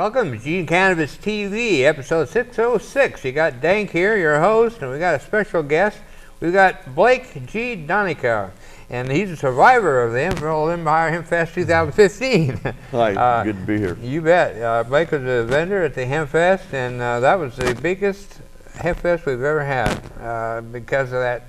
Welcome to Eugene Cannabis TV, episode 606. You got DanK here, your host, and we got a special guest. We've got Blake G. Donica, and he's a survivor of the Empire Hempfest 2015. Hi, good to be here. You bet. Blake was a vendor at the Hempfest, and that was the biggest Hempfest we've ever had because of that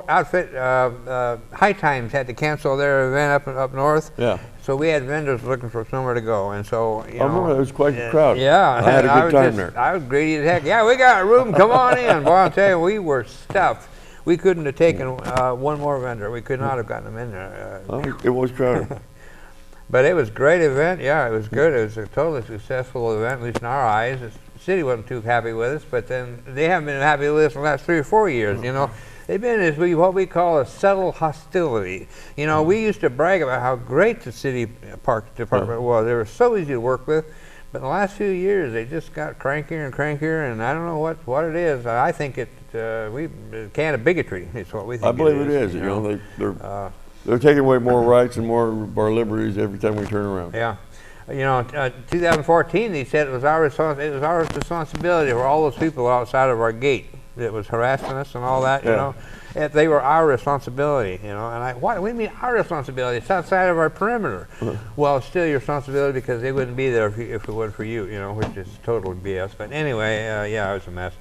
outfit. High Times had to cancel their event up north. Yeah. So we had vendors looking for somewhere to go, and so I remember it was quite a crowd. Yeah, I had a good time there. I was greedy as heck. Yeah, we got a room. Come on in. Well, I'll tell you, we were stuffed. We couldn't have taken one more vendor. We could not have gotten them in there. It was crowded. But it was a great event. Yeah, it was good. It was a totally successful event, at least in our eyes. The city wasn't too happy with us, but then they haven't been happy with us in the last 3 or 4 years. You know. They've been what we call a subtle hostility. You know, we used to brag about how great the city park department was. They were so easy to work with. But in the last few years, they just got crankier and crankier, and I don't know what it is. I think a can of bigotry is what we think. I believe it is. You know, they're taking away more rights and more of our liberties every time we turn around. Yeah. You know, 2014, they said it was our responsibility for all those people outside of our gate that was harassing us and all that, you know. They were our responsibility, you know. And what do we mean our responsibility? It's outside of our perimeter. Well, it's still your responsibility because they wouldn't be there if it wasn't for you, you know, which is total BS. But anyway, yeah, it was a mess.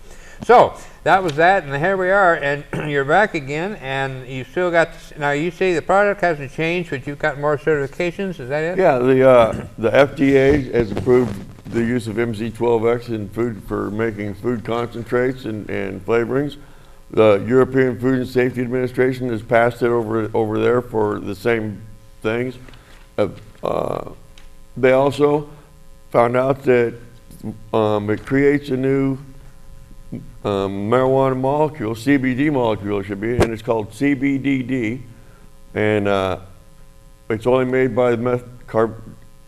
So that was that, and here we are, and you're back again, and you still got. Now you say the product hasn't changed, but you've got more certifications. Is that it? Yeah, the FDA has approved the use of MZ12X in food for making food concentrates and flavorings. The European Food and Safety Administration has passed it over there for the same things. They also found out that it creates a new marijuana molecule, CBD molecule it should be, and it's called CBDD, and it's only made by the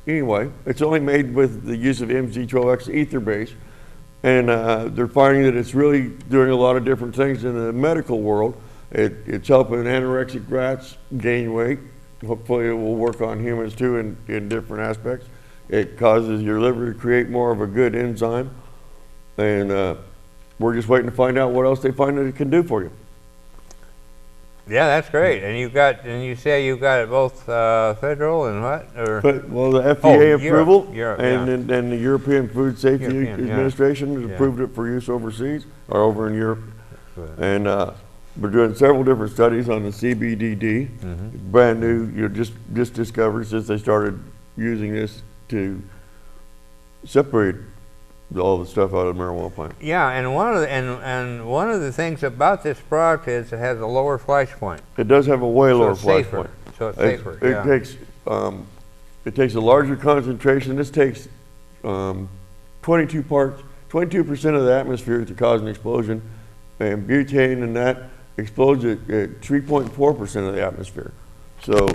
anyway, it's only made with the use of MZ12X ether base, and they're finding that it's really doing a lot of different things in the medical world. It's helping anorexic rats gain weight. Hopefully it will work on humans too in different aspects. It causes your liver to create more of a good enzyme, and we're just waiting to find out what else they find that it can do for you. Yeah, that's great. And you say you've got it both federal and what? Well, the FDA approval, Europe, and then the European Food Safety Administration has approved it for use overseas or over in Europe. And we're doing several different studies on the CBDD. Brand new, just discovered since they started using this to separate all the stuff out of the marijuana plant. Yeah, and one of the things about this product is it has a lower flash point. It does have a way lower flash point. So it's safer. It takes a larger concentration. This takes 22% of the atmosphere to cause an explosion, and butane and that explodes at 3.4% of the atmosphere. So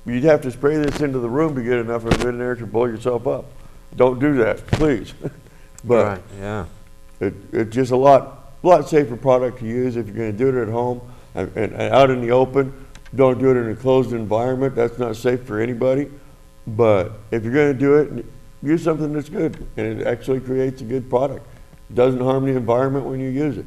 you'd have to spray this into the room to get enough of it in there to blow yourself up. Don't do that, please. But right, yeah. It's just a lot safer product to use if you're going to do it at home and out in the open. Don't do it in a closed environment. That's not safe for anybody. But if you're going to do it, use something that's good, and it actually creates a good product. It doesn't harm the environment when you use it.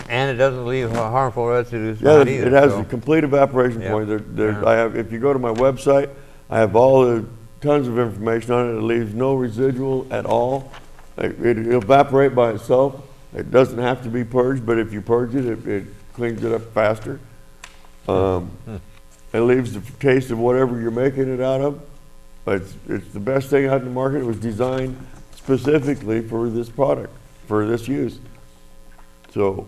And it doesn't leave harmful residues. Yeah, it has a complete evaporation point. If you go to my website, I have all the tons of information on it. It leaves no residual at all. It'll evaporate by itself. It doesn't have to be purged, but if you purge it, it cleans it up faster. It leaves the taste of whatever you're making it out of. It's the best thing out in the market. It was designed specifically for this product, for this use. So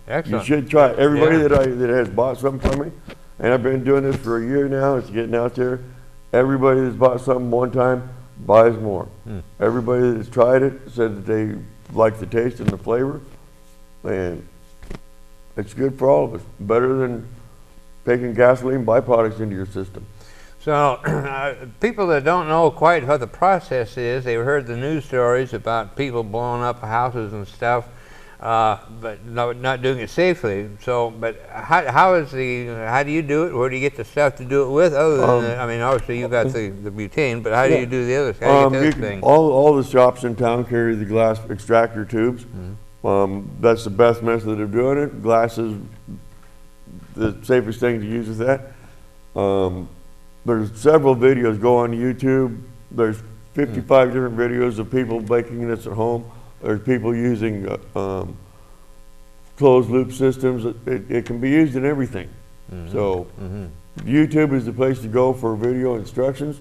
you should try it. Everybody that has bought something from me, and I've been doing this for a year now, it's getting out there. Everybody that's bought something one time buys more. Everybody that's tried it said that they like the taste and the flavor, and it's good for all of us. Better than taking gasoline byproducts into your system. So people that don't know quite what the process is, they've heard the news stories about people blowing up houses and stuff. but not doing it safely. So, but how do you do it? Where do you get the stuff to do it with? Other than I mean, obviously you got the butane, but how do you do the other? How do you get the other thing? All the shops in town carry the glass extractor tubes. That's the best method of doing it. Glass is the safest thing to use with that. There's several videos go on YouTube. There's 55 different videos of people making this at home. There's people using closed loop systems. It can be used in everything. So YouTube is the place to go for video instructions,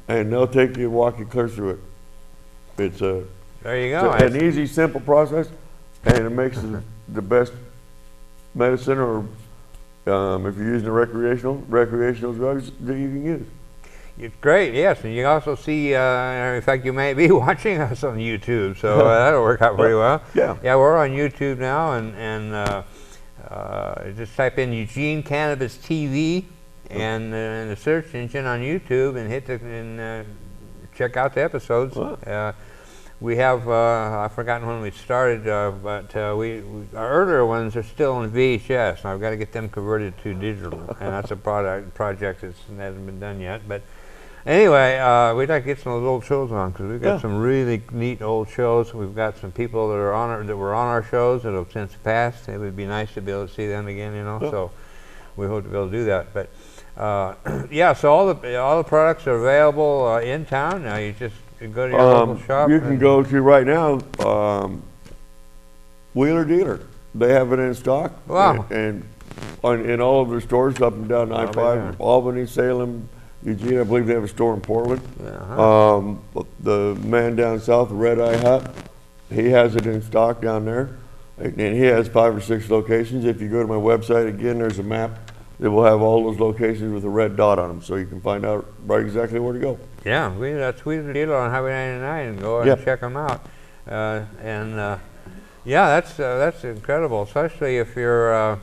and they'll take you and walk you clear through it. It's there you go. It's an easy, simple process, and it makes the best medicine, or if you're using a recreational drugs that you can use. It's great, yes, and you also see, in fact, you may be watching us on YouTube, so that'll work out pretty well. Yeah. Yeah, we're on YouTube now, and just type in Eugene Cannabis TV and in the search engine on YouTube, and hit check out the episodes. We have, I've forgotten when we started, but our earlier ones are still on VHS, and I've got to get them converted to digital, and that's a project that hasn't been done yet. But anyway, we'd like to get some of those old shows on, because we've got some really neat old shows. We've got some people that were on our shows that have since passed. It would be nice to be able to see them again, you know. So we hope to be able to do that. But yeah, so all the products are available in town. Now you just go to your local shop. You can go to right now Wheeler Dealer. They have it in stock. Wow. And in all of their stores up and down I-5, Albany, Salem, Eugene. I believe they have a store in Portland. The man down south, the Red Eye Hut, he has it in stock down there. And he has 5 or 6 locations. If you go to my website, again, there's a map that will have all those locations with a red dot on them, so you can find out right exactly where to go. Yeah, that's Wheeler Dealer on Highway 99, and go and check them out. Yeah, that's incredible, especially if you're.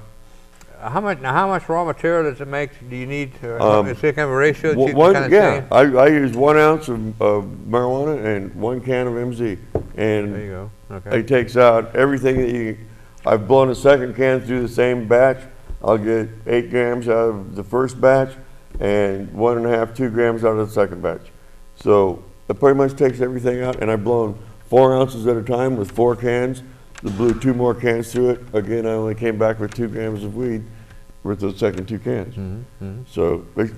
How much raw material does it make? Do you need? Is it kind of a ratio that you can kind of say? I use 1 ounce of marijuana and 1 can of MZ, and there you go. Okay. it takes out everything that you. I've blown a second can through the same batch. I'll get 8 grams out of the first batch and 1.5, 2 grams out of the second batch. So it pretty much takes everything out, and I've blown 4 ounces at a time with 4 cans. I blew 2 more cans through it. Again, I only came back with 2 grams of weed with those second 2 cans. So it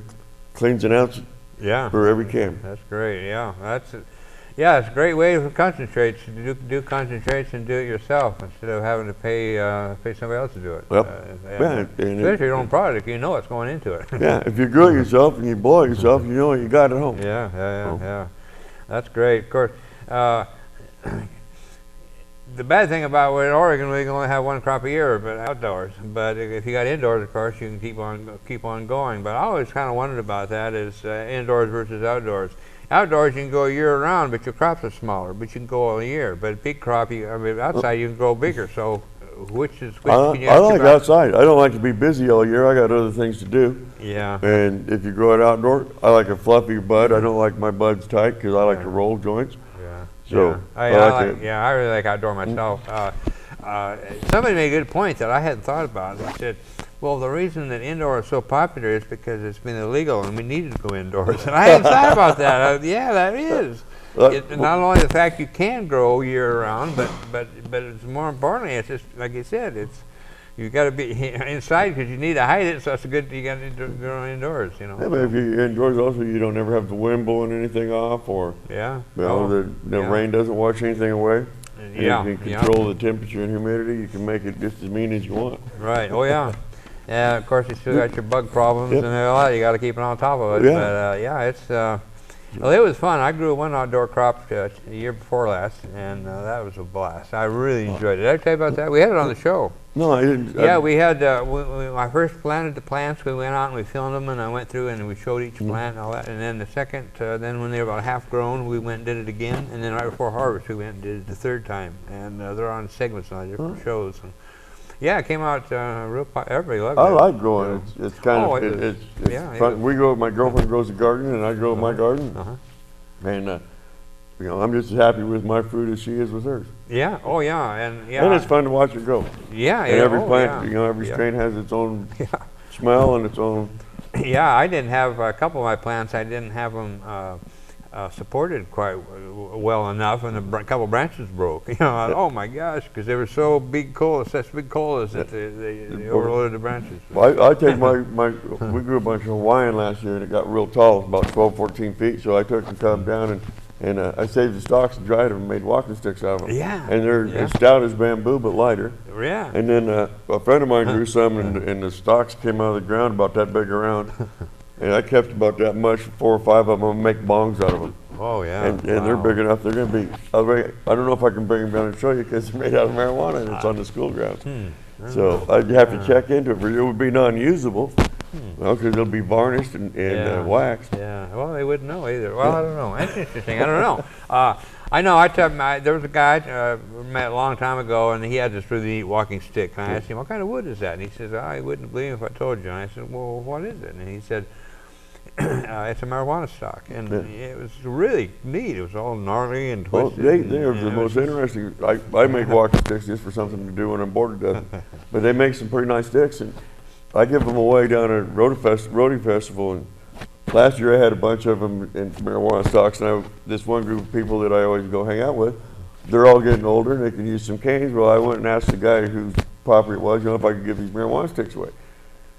cleans an ounce for every can. That's great, yeah, it's a great way for concentrates, to do concentrates and do it yourself instead of having to pay somebody else to do it. Especially your own product, you know what's going into it. Yeah, if you grow it yourself and you blow it yourself, you know what you got at home. Yeah. That's great. Of course, the bad thing about in Oregon, we can only have 1 crop a year, but outdoors. But if you got indoors, of course, you can keep on going. But I always kind of wondered about that: is indoors versus outdoors. Outdoors, you can go year-round, but your crops are smaller. But you can go all year. But big crop, outside, you can grow bigger. So, which can you I like outside. I don't like to be busy all year. I got other things to do. Yeah. And if you grow it outdoor, I like a fluffy bud. I don't like my buds tight because I like to roll joints. Yeah. So I really like outdoor myself. Somebody made a good point that I hadn't thought about. They said, well, the reason that indoor is so popular is because it's been illegal and we needed to go indoors. And I hadn't thought about that. Yeah, that is. Not only the fact you can grow year round, but it's more importantly, it's just like you said, you got to be inside because you need to hide it. So it's good you got to go indoors, you know. Yeah, but if you're indoors, also you don't ever have the wind blowing anything off, or the rain doesn't wash anything away. And you can control the temperature and humidity. You can make it just as mean as you want. Right. Oh yeah. Yeah. Of course, you still got your bug problems and all that. You got to keep it on top of it. Yeah. But it's. Well, it was fun. I grew 1 outdoor crop the year before last, and that was a blast. I really enjoyed it. Did I tell you about that? We had it on the show. No, I didn't. Yeah, we had, when I first planted the plants, we went out and we filmed them, and I went through and we showed each plant and all that. And then the second, then when they were about half grown, we went and did it again. And then right before harvest, we went and did it the 3rd time. And they're on segments on different shows. And yeah, it came out real everybody loved it. I like growing. It's kind of, it's fun. We grow, my girlfriend grows a garden, and I grow my garden. And you know, I'm just as happy with my fruit as she is with hers. Yeah. Oh yeah. And yeah. And it's fun to watch it grow. Yeah. And every plant, yeah. you know, every strain has its own smell and its own. Yeah, I didn't have a couple of my plants. I didn't have them supported quite well enough, and a couple branches broke. You know, oh my gosh, because they were so big colas, such big colas that they overloaded the branches. Well, I take we grew a bunch of Hawaiian last year, and it got real tall, about 12, 14 feet. So I took and cut them down, and I saved the stalks and dried them and made walking sticks out of them. Yeah. And they're as stout as bamboo, but lighter. Yeah. And then a friend of mine grew some, and the stalks came out of the ground about that big around. And I kept about that much, 4 or 5 of them, and make bongs out of them. Oh, yeah. And they're big enough, they're going to be, I don't know if I can bring them down and show you because they're made out of marijuana and it's on the school grounds. So I'd have to check into it, but it would be non-usable. Well, because it'll be varnished and waxed. Yeah, well, they wouldn't know either. Well, I don't know. That's interesting. I don't know. I know. There was a guy we met a long time ago, and he had this really neat walking stick. And I asked him, "What kind of wood is that?" And he says, "I wouldn't believe if I told you." And I said, "Well, what is it?" And he said, "It's a marijuana stalk." And it was really neat. It was all gnarly and twisted. Well, they are the most interesting. I make walking sticks just for something to do when I'm bored to death. But they make some pretty nice sticks, and I give them away down at Roadie Festival. And last year I had a bunch of them in marijuana stalks, and this one group of people that I always go hang out with, they're all getting older and they can use some canes. Well, I went and asked the guy whose property it was, you know, if I could give these marijuana sticks away.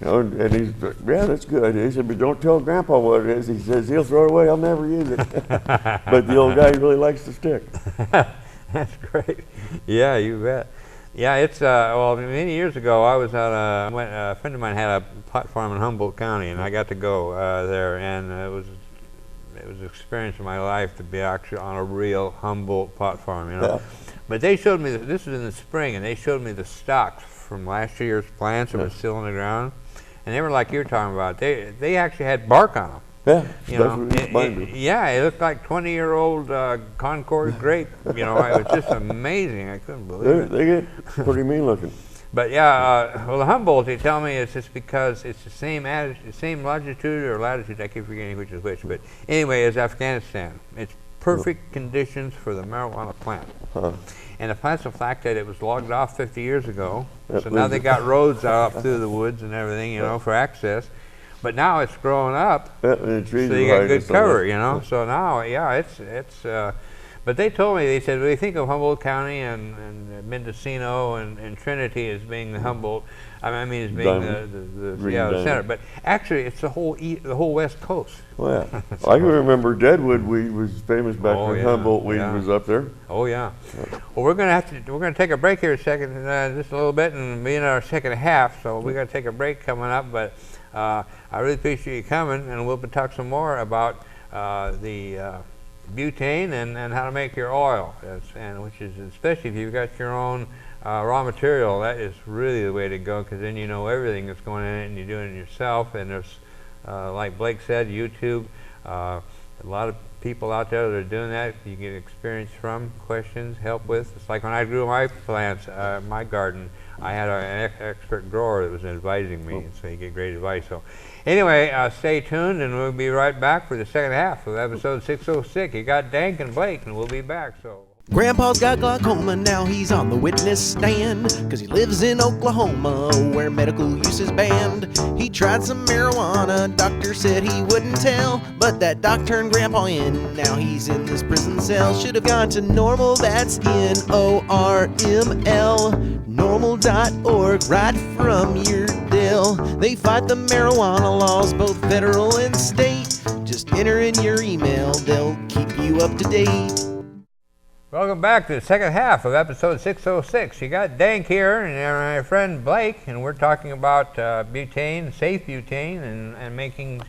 You know, and he's like, yeah, that's a good idea. He said, but don't tell Grandpa what it is. He says, he'll throw it away, I'll never use it. But the old guy really likes the stick. That's great. Yeah, you bet. Yeah, it's, well, many years ago, I was at a friend of mine had a pot farm in Humboldt County, and I got to go there, and it was an experience of my life to be actually on a real Humboldt pot farm, you know. Yeah. But they showed me, this was in the spring, and they showed me the stalks from last year's plants that were still in the ground, and they were like you're talking about. They actually had bark on them. Yeah, you know, it looked like 20-year-old Concord grape. You know, it was just amazing. I couldn't believe it. They get pretty mean looking. But yeah, well, the Humboldt, they tell me it's just because it's the same longitude or latitude. I keep forgetting which is which. But anyway, as Afghanistan, it's perfect conditions for the marijuana plant. And the plant's the fact that it was logged off 50 years ago. So now they got roads out through the woods and everything, you know, for access. But now it's growing up, so you got good cover, you know. So now, yeah, it's. But they told me, they said, we think of Humboldt County and Mendocino and Trinity as being the Humboldt. I mean, as being the center. But actually, it's the whole West Coast. Well, yeah. I can remember Deadwood. We was famous back when Humboldt weed was up there. Oh yeah. Well, we're gonna take a break here a second, just a little bit, and be in our second half. So we're gonna take a break coming up, but. I really appreciate you coming, and we'll talk some more about the butane and how to make your oil, and which is, especially if you've got your own raw material, that is really the way to go, because then you know everything that's going in it and you're doing it yourself. And there's, like Blake said, YouTube, a lot of people out there that are doing that. You get experience from, questions, help with. It's like when I grew my plants, my garden, I had an expert grower that was advising me, so you get great advice. So anyway, stay tuned, and we'll be right back for the second half of episode 606. You got DanK and Blake, and we'll be back. So. Grandpa's got glaucoma, now he's on the witness stand, 'cause he lives in Oklahoma, where medical use is banned. He tried some marijuana, doctor said he wouldn't tell, but that doc turned Grandpa in, now he's in this prison cell. Should have gone to Normal, that's NORML, normal.org, right from your Dell. They fight the marijuana laws, both federal and state. Just enter in your email, they'll keep you up to date. Welcome back to the second half of episode 606. You got DanK here and my friend Blake, and we're talking about butane, safe butane, and making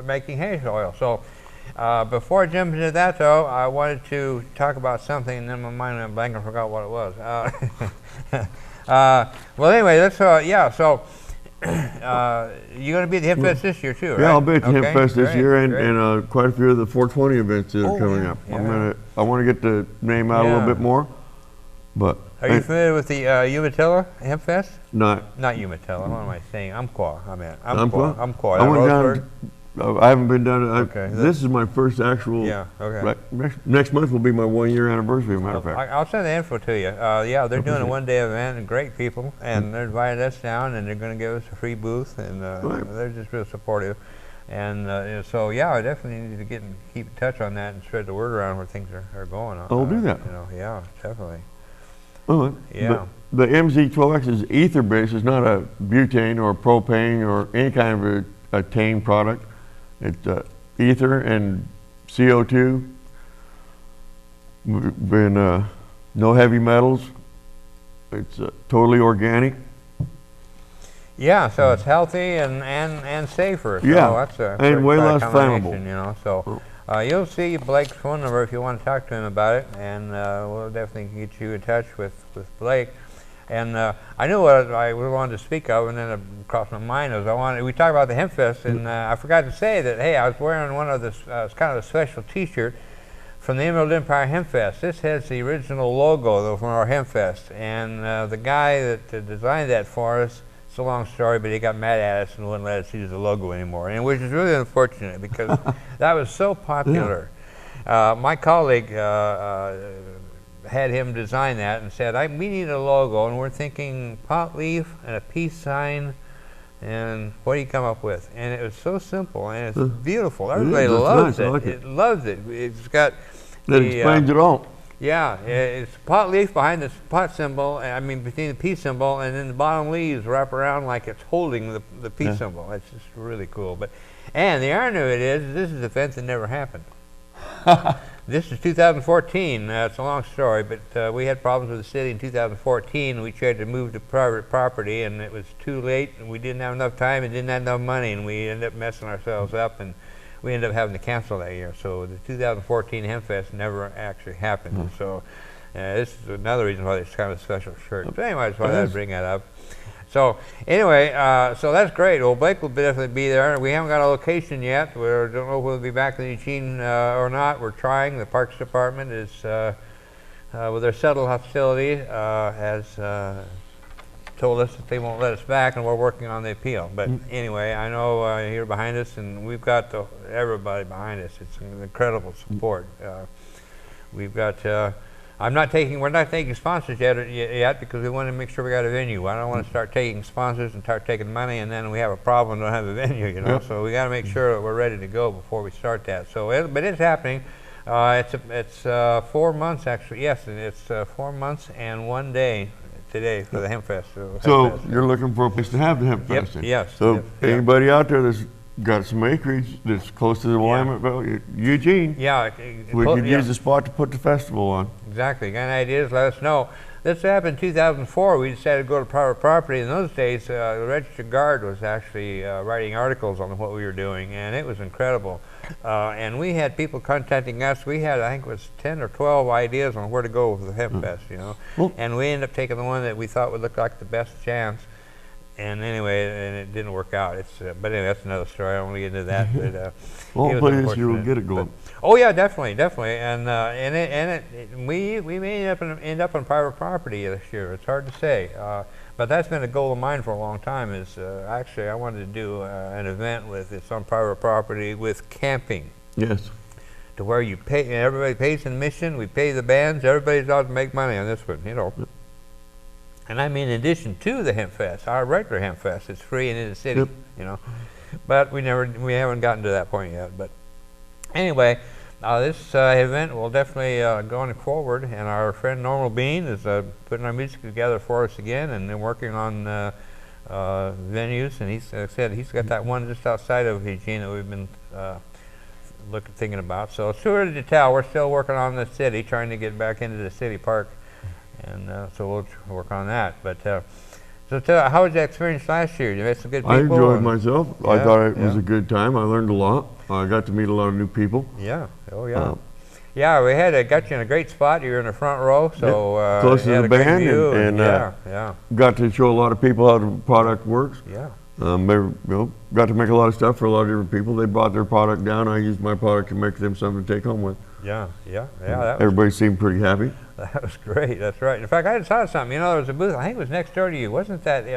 making hash oil. So before I jump into that, though, I wanted to talk about something, and then my mind went blank and forgot what it was. Well, anyway, let's So you're going to be at the Hempfest this year too, right? Yeah, I'll be at the Hempfest this year, and quite a few of the 420 events that are coming up. Yeah. I want to get the name out a little bit more. But are you familiar with the Umatilla Hempfest? Not Umatilla. What am I saying? Umpqua. I meant Umpqua. Umpqua. I went down I haven't been down. Okay. This is my first actual. Yeah, okay. Right, next month will be my 1-year anniversary, as a matter of fact. I'll send the info to you. Yeah, they're doing a one-day event, and great people, and they're inviting us down, and they're going to give us a free booth, and they're just real supportive. And so, yeah, I definitely need to keep in touch on that and spread the word around where things are going on. I'll do that. You know, yeah, definitely. Yeah. The MZ12X is ether-based. It's not a butane or propane or any kind of a tane product. It's ether and CO2. Been no heavy metals. It's totally organic. Yeah, so it's healthy and safer. So Yeah, that's a and way less combination, flammable. You know, so you'll see Blake's phone number if you want to talk to him about it, and we'll definitely get you in touch with Blake. And I knew what I wanted to speak of, and then it crossed my mind was we talked about the Hempfest, and I forgot to say that, hey, I was wearing one of this kind of a special T-shirt from the Empire Hempfest. This has the original logo though from our Hempfest, and the guy that designed that for us, it's a long story, but he got mad at us and wouldn't let us use the logo anymore, and which is really unfortunate because that was so popular. My colleague had him design that and said, we need a logo, and we're thinking pot leaf and a peace sign, and what do you come up with? And it was so simple, and it's beautiful. Everybody loves it. Like it loves it. It's got that explains it all. Yeah, it's pot leaf behind the pot symbol, between the peace symbol, and then the bottom leaves wrap around like it's holding the peace symbol. It's just really cool. And the irony of it is, this is an event that never happened. This is 2014. It's a long story, but we had problems with the city in 2014. We tried to move to private property, and it was too late, and we didn't have enough time and didn't have enough money, and we ended up messing ourselves up, and we ended up having to cancel that year. So the 2014 Hempfest never actually happened. So this is another reason why it's kind of a special shirt. But anyway, that's why I bring that up. So anyway, so that's great. Well, Blake will definitely be there. We haven't got a location yet. We don't know if we'll be back in Eugene or not. We're trying. The Parks Department is, with their settled hostility, has told us that they won't let us back, and we're working on the appeal. But anyway, I know you're behind us, and we've got everybody behind us. It's an incredible support. We've got. We're not taking sponsors yet because we want to make sure we got a venue. I don't want to start taking sponsors and start taking money, and then we have a problem and don't have a venue, you know. So we got to make sure that we're ready to go before we start that. So, but it's happening. It's 4 months actually. Yes, and it's 4 months and 1 day today for the Hempfest. So you're looking for a place to have the Hempfest. Yep, yes. So anybody out there that's got some acreage that's close to the Willamette, Eugene. Yeah. We could use the spot to put the festival on. Exactly. Got any ideas? Let us know. This happened in 2004. We decided to go to private property. In those days, the Registered Guard was actually writing articles on what we were doing, and it was incredible. And we had people contacting us. We had, I think it was 10 or 12 ideas on where to go with the Hempfest, you know. And we ended up taking the one that we thought would look like the best chance. And anyway, and it didn't work out. But anyway, that's another story. I won't get into that. But well, please, you'll get it going. Oh yeah, definitely. And we may end up on private property this year. It's hard to say, but that's been a goal of mine for a long time. Is actually I wanted to do an event it's on private property with camping. Yes. To where you pay, and everybody pays admission. We pay the bands. Everybody's out to make money on this one, you know. And I mean, in addition to the Hempfest, our regular Hempfest, it's free and in the city, you know. But we haven't gotten to that point yet. But anyway, this event will definitely going forward, and our friend Normal Bean is putting our music together for us again, and then working on venues. And he's got that one just outside of Eugene that we've been thinking about. So it's too early to tell. We're still working on the city, trying to get back into the city park. And so we'll work on that. But so how was that experience last year? You met some good people? I enjoyed myself. I thought it was a good time. I learned a lot. I got to meet a lot of new people. Yeah. Oh yeah. Yeah, we got you in a great spot. You were in the front row, so close to the band, and got to show a lot of people how the product works. Yeah. Got to make a lot of stuff for a lot of different people. They brought their product down. I used my product to make them something to take home with. Yeah. Everybody seemed pretty happy. That was great. That's right. In fact, I saw something. You know, there was a booth. I think it was next door to you. Wasn't that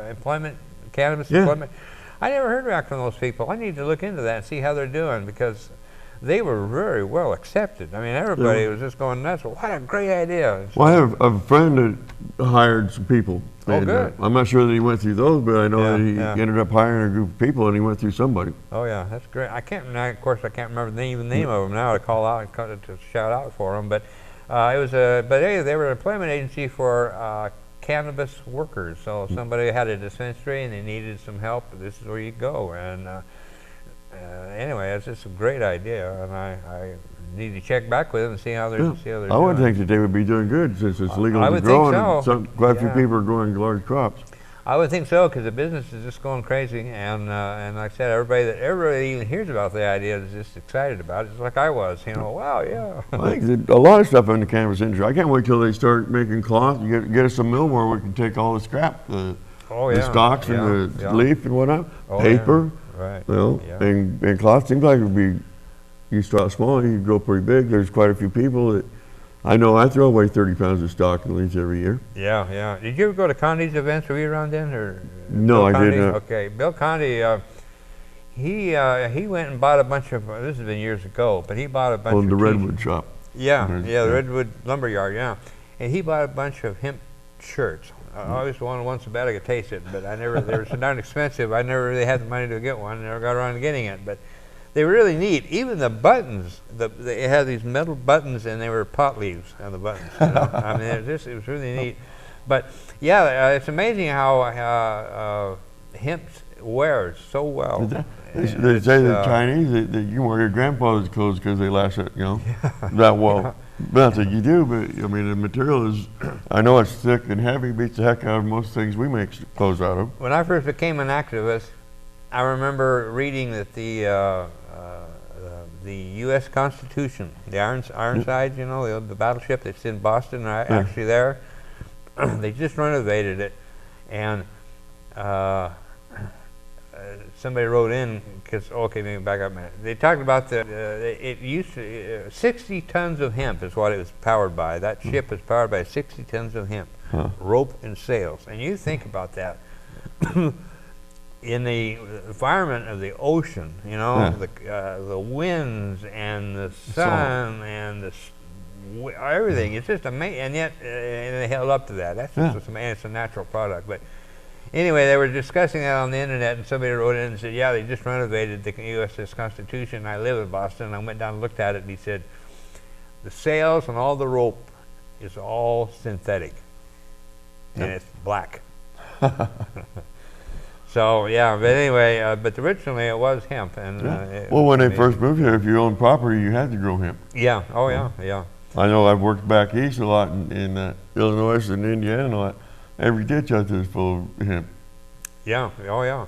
employment, cannabis employment? I never heard back from those people. I need to look into that and see how they're doing, because they were very well accepted. I mean, everybody was just going nuts. What a great idea. Well, I have a friend that hired some people. Oh, and, good. I'm not sure that he went through those, but I know Yeah, that he yeah. ended up hiring a group of people, and he went through somebody. Oh yeah, that's great. I can't. Now, of course, I can't remember the name of them now to call out and to shout out for them. But it was a. But hey, they were an employment agency for cannabis workers. So somebody had a dispensary and they needed some help. This is where you go. And anyway, it's just a great idea, and I need to check back with them and see how they're doing. I would think that they would be doing good since it's legal I to would grow, think so. and quite a few Yeah. people are growing large crops. I would think so, because the business is just going crazy, and like I said, everybody even hears about the idea is just excited about it. It's like I was, wow, yeah. I think that a lot of stuff in the cannabis industry. I can't wait till they start making cloth. You get us a mill where we can take all the scrap, the stalks and the leaf and whatnot, paper. Right. And cloth seems like it would be. You start out small, you grow pretty big. There's quite a few people that I know. I throw away 30 pounds of stock and leaves every year. Yeah. Did you ever go to Condi's events? Were you around then, or no? Bill I Condi? didn't. Okay, Bill Condi. He went and bought a bunch of. This has been years ago, but he bought a bunch of the redwood shop. Yeah, the redwood lumber yard. Yeah, and he bought a bunch of hemp shirts. I always wanted one so bad I could taste it, but I never. They were so darn expensive. I never really had the money to get one. Never got around to getting it, but. They were really neat. Even the buttons, they had these metal buttons, and they were pot leaves on the buttons. I mean, it was really neat. But yeah, it's amazing how hemp wears so well. They say the Chinese that you wear your grandfather's clothes because they last that that well. Not that you do, but I mean the material is. I know it's thick and heavy, beats the heck out of most things we make clothes out of. When I first became an activist, I remember reading that the U.S. Constitution, the Ironsides, the battleship that's in Boston, actually there, they just renovated it, and somebody wrote in, because, okay, maybe back up a minute. They talked about it used to, 60 tons of hemp is what it was powered by. That ship is powered by 60 tons of hemp, rope and sails. And you think about that. In the environment of the ocean, the winds and the sun and everything, it's just amazing. And yet, and they held up to that. That's just amazing. It's a natural product. But anyway, they were discussing that on the internet, and somebody wrote in and said, yeah, they just renovated the U.S. Constitution. I live in Boston, and I went down and looked at it, and he said, the sails and all the rope is all synthetic, and it's black. So yeah, but anyway, but originally it was hemp, and well, when they first moved here, if you owned property, you had to grow hemp. Yeah. Oh yeah. I know I've worked back east a lot in Illinois and Indiana and a lot. Every ditch out there is full of hemp. Yeah. Oh yeah.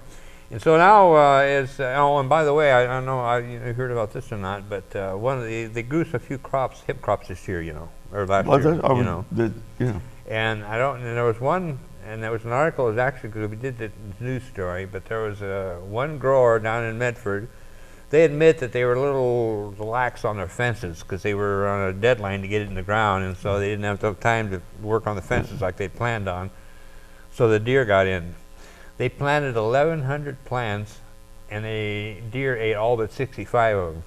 And so now and by the way, I don't know you heard about this or not, but they grew a few hemp crops this year, or last year, And and there was one. And there was an article, it was actually, because we did the news story, but there was one grower down in Medford. They admit that they were a little lax on their fences because they were on a deadline to get it in the ground, and so they didn't have enough time to work on the fences like they'd planned on. So the deer got in. They planted 1,100 plants, and the deer ate all but 65 of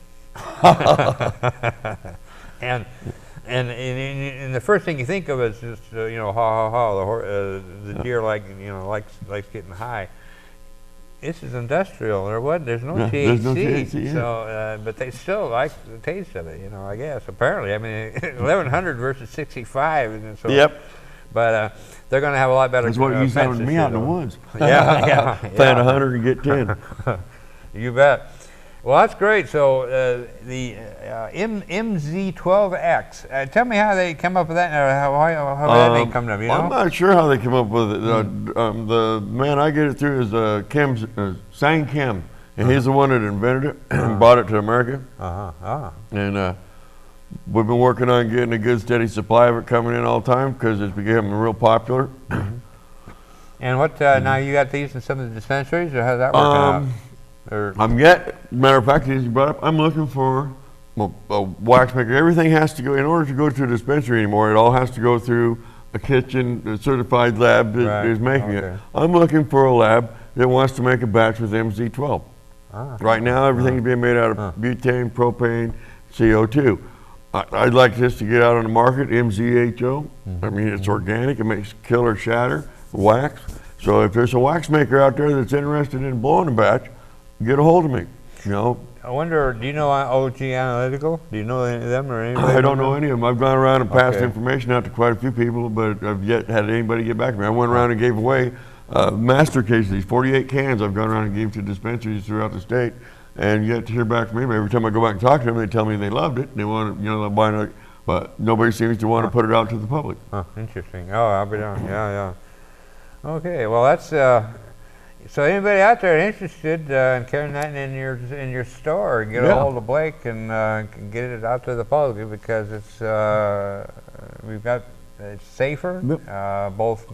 them. And the first thing you think of is just the deer likes getting high. This is industrial. There's no THC. There's no THC. So, but they still like the taste of it. I guess apparently. I mean, 1,100 versus 65. And so, yep. But they're going to have a lot better. That's what you sound to me out in the woods. Yeah. Plant 100 and get 10. You bet. Well, that's great. So the MZ12X. Tell me how they come up with that, and how that name come up. I'm not sure how they come up with it. The man I get it through is Sang Kim, and he's the one that invented it and brought it to America. And we've been working on getting a good steady supply of it coming in all the time because it's becoming real popular. And what now you got these in some of the dispensaries, or how's that working out? Matter of fact, as you brought up, I'm looking for a wax maker. Everything has to go, in order to go to a dispensary anymore, it all has to go through a kitchen, a certified lab that Right, is making it. okay. I'm looking for a lab that wants to make a batch with MZ12. Ah. Right now, everything's being made out of butane, propane, CO2. I'd like this to get out on the market, MZHO. I mean, it's organic, it makes killer shatter, wax. So if there's a wax maker out there that's interested in blowing a batch, get a hold of me, you know. I wonder, do you know OG Analytical? Do you know any of them or anybody? I don't know any of them. I've gone around and passed Okay. information out to quite a few people, but I've yet had anybody get back to me. I went around and gave away master cases, these 48 cans I've gone around and gave to dispensaries throughout the state, and yet to hear back from anybody. Every time I go back and talk to them, they tell me they loved it. They want to, you know, buy it, but nobody seems to want to put it out to the public. Huh, interesting. Oh, I'll be down. Yeah. Okay, well that's so anybody out there interested in carrying that in your store, get a hold of Blake and get it out to the public because it's it's safer, both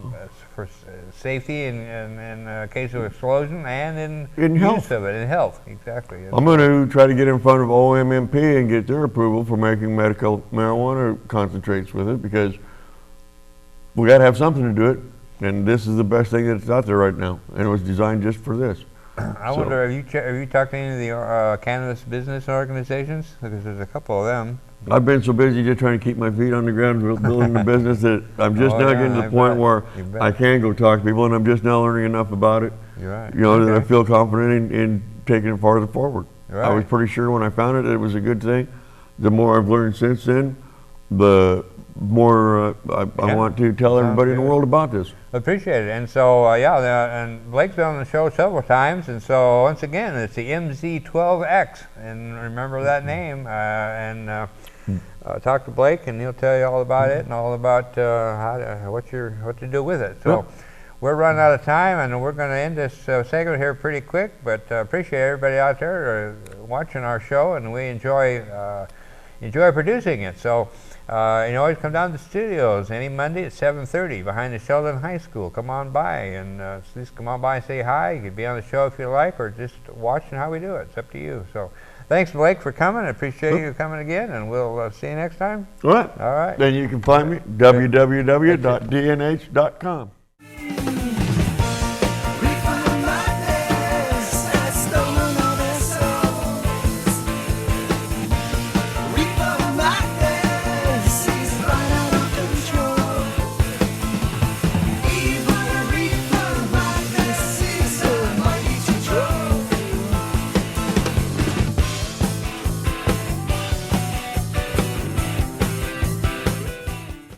for safety in case of explosion and in use health. of it, in health, exactly. I'm going to try to get in front of OMMP and get their approval for making medical marijuana concentrates with it because we got to have something to do it. And this is the best thing that's out there right now, and it was designed just for this. I wonder, have you talked to any of the cannabis business organizations? Because there's a couple of them. I've been so busy just trying to keep my feet on the ground building the business that I'm just now getting to the point where I can go talk to people, and I'm just now learning enough about it. You're right. You know, that I feel confident in taking it farther forward. Right. I was pretty sure when I found it that it was a good thing. The more I've learned since then, the more I want to tell everybody in the world about this. Appreciate it. And so, and Blake's been on the show several times, and so once again, it's the MZ12X, and remember that name, talk to Blake, and he'll tell you all about it and all about what to do with it. So, we're running out of time, and we're going to end this segment here pretty quick, but appreciate everybody out there watching our show, and we enjoy producing it. So, you can always come down to the studios any Monday at 7:30 behind the Sheldon High School. Come on by and please come on by and say hi. You can be on the show if you like, or just watching how we do it. It's up to you. So, thanks, Blake, for coming. I appreciate you coming again, and we'll see you next time. All right. All right. Then you can find me www.dnh.com.